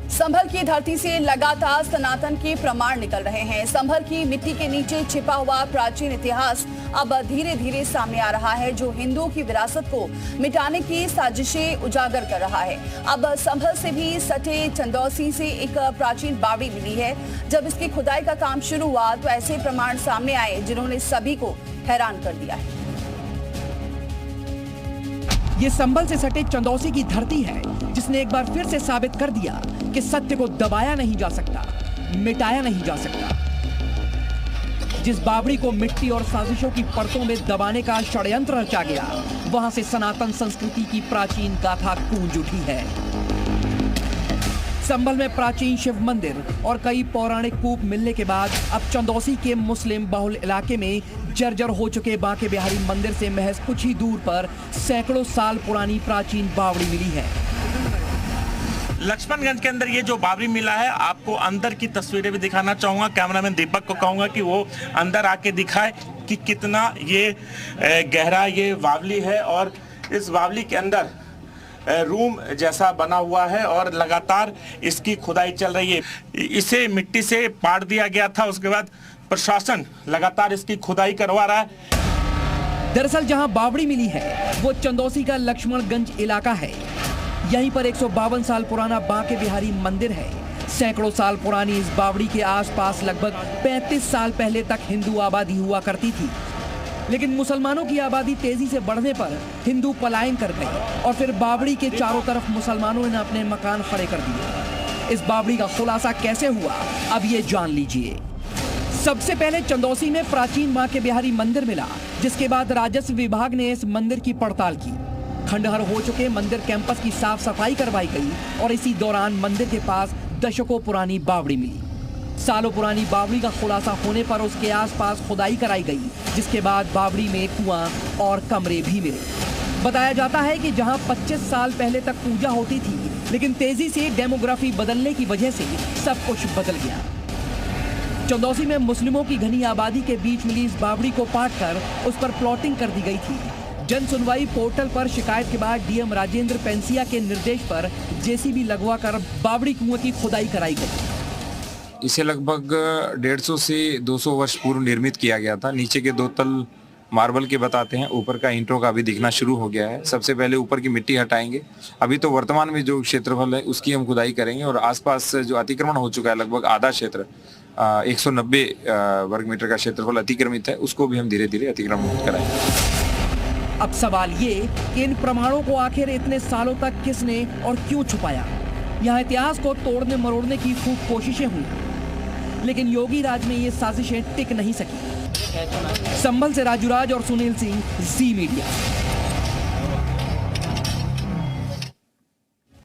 संभल की धरती से लगातार सनातन के प्रमाण निकल रहे हैं। संभल की मिट्टी के नीचे छिपा हुआ प्राचीन इतिहास अब धीरे धीरे सामने आ रहा है, जो हिंदुओं की विरासत को मिटाने की साजिशें उजागर कर रहा है। अब संभल से भी सटे चंदौसी से एक प्राचीन बावड़ी मिली है। जब इसकी खुदाई का काम शुरू हुआ तो ऐसे प्रमाण सामने आए जिन्होंने सभी को हैरान कर दिया है। ये संभल से सटे चंदौसी की धरती है, जिसने एक बार फिर से साबित कर दिया कि सत्य को दबाया नहीं जा सकता, मिटाया नहीं जा सकता। जिस बावड़ी को मिट्टी और साजिशों की परतों में दबाने का षड्यंत्र रचा गया, वहां से सनातन संस्कृति की प्राचीन गाथा गूंज उठी है। संभल में प्राचीन शिव मंदिर और कई पौराणिक कूप मिलने के बाद अब चंदौसी के मुस्लिम बहुल इलाके में जर्जर हो चुके बांके बिहारी मंदिर से महज कुछ ही दूर पर सैकड़ों साल पुरानी प्राचीन बावड़ी मिली है। लक्ष्मणगंज के अंदर ये जो बावड़ी मिला है, आपको अंदर की तस्वीरें भी दिखाना चाहूंगा। कैमरामैन दीपक को कहूंगा कि वो अंदर आके दिखाए कि कितना ये गहरा ये बावड़ी है और इस बावड़ी के अंदर रूम जैसा बना हुआ है और लगातार इसकी खुदाई चल रही है। इसे मिट्टी से पाट दिया गया था, उसके बाद प्रशासन लगातार इसकी खुदाई करवा रहा है। दरअसल जहां बावड़ी मिली है वो चंदौसी का लक्ष्मणगंज इलाका है। यहीं पर 152 साल पुराना बांके बिहारी मंदिर है। सैकड़ों साल पुरानी इस बावड़ी के आसपास लगभग 35 साल पहले तक हिंदू आबादी हुआ करती थी, लेकिन मुसलमानों की आबादी तेजी से बढ़ने पर हिंदू पलायन कर गए और फिर बावड़ी के चारों तरफ मुसलमानों ने अपने मकान खड़े कर दिए। इस बावड़ी का खुलासा कैसे हुआ, अब ये जान लीजिए। सबसे पहले चंदौसी में प्राचीन बांके बिहारी मंदिर मिला, जिसके बाद राजस्व विभाग ने इस मंदिर की पड़ताल की। खंडहर हो चुके मंदिर कैंपस की साफ सफाई करवाई गई और इसी दौरान मंदिर के पास दशकों पुरानी बावड़ी मिली। सालों पुरानी बावड़ी का खुलासा होने पर उसके आसपास खुदाई कराई गई, जिसके बाद बावड़ी में कुआं और कमरे भी मिले। बताया जाता है कि जहां 25 साल पहले तक पूजा होती थी, लेकिन तेजी से डेमोग्राफी बदलने की वजह से सब कुछ बदल गया। चंदौसी में मुस्लिमों की घनी आबादी के बीच मिली इस बावड़ी को पाटकर उस पर प्लॉटिंग कर दी गई थी। जन सुनवाई पोर्टल पर शिकायत के बाद डीएम राजेंद्र पेंसिया के निर्देश पर जेसीबी लगवाकर बावड़ी कुआं की खुदाई कराई गई। इसे लगभग 150 से 200 वर्ष पूर्व निर्मित किया गया था। नीचे के 2 तल मार्बल के बताते हैं, ऊपर का ईंटों का अभी दिखना शुरू हो गया है। सबसे पहले ऊपर की मिट्टी हटाएंगे। अभी तो वर्तमान में जो क्षेत्रफल है उसकी हम खुदाई करेंगे और आसपास जो अतिक्रमण हो चुका है, लगभग आधा क्षेत्र 190 वर्ग मीटर का क्षेत्रफल अतिक्रमित है, उसको भी हम धीरे धीरे अतिक्रमण कराएंगे। अब सवाल ये कि इन प्रमाणों को आखिर इतने सालों तक किसने और क्यों छुपाया। यहाँ इतिहास को तोड़ने मरोड़ने की खूब कोशिशें हुई, लेकिन योगी राज में ये साजिशें टिक नहीं सकी। संभल से राजू राज और सुनील सिंह, जी मीडिया।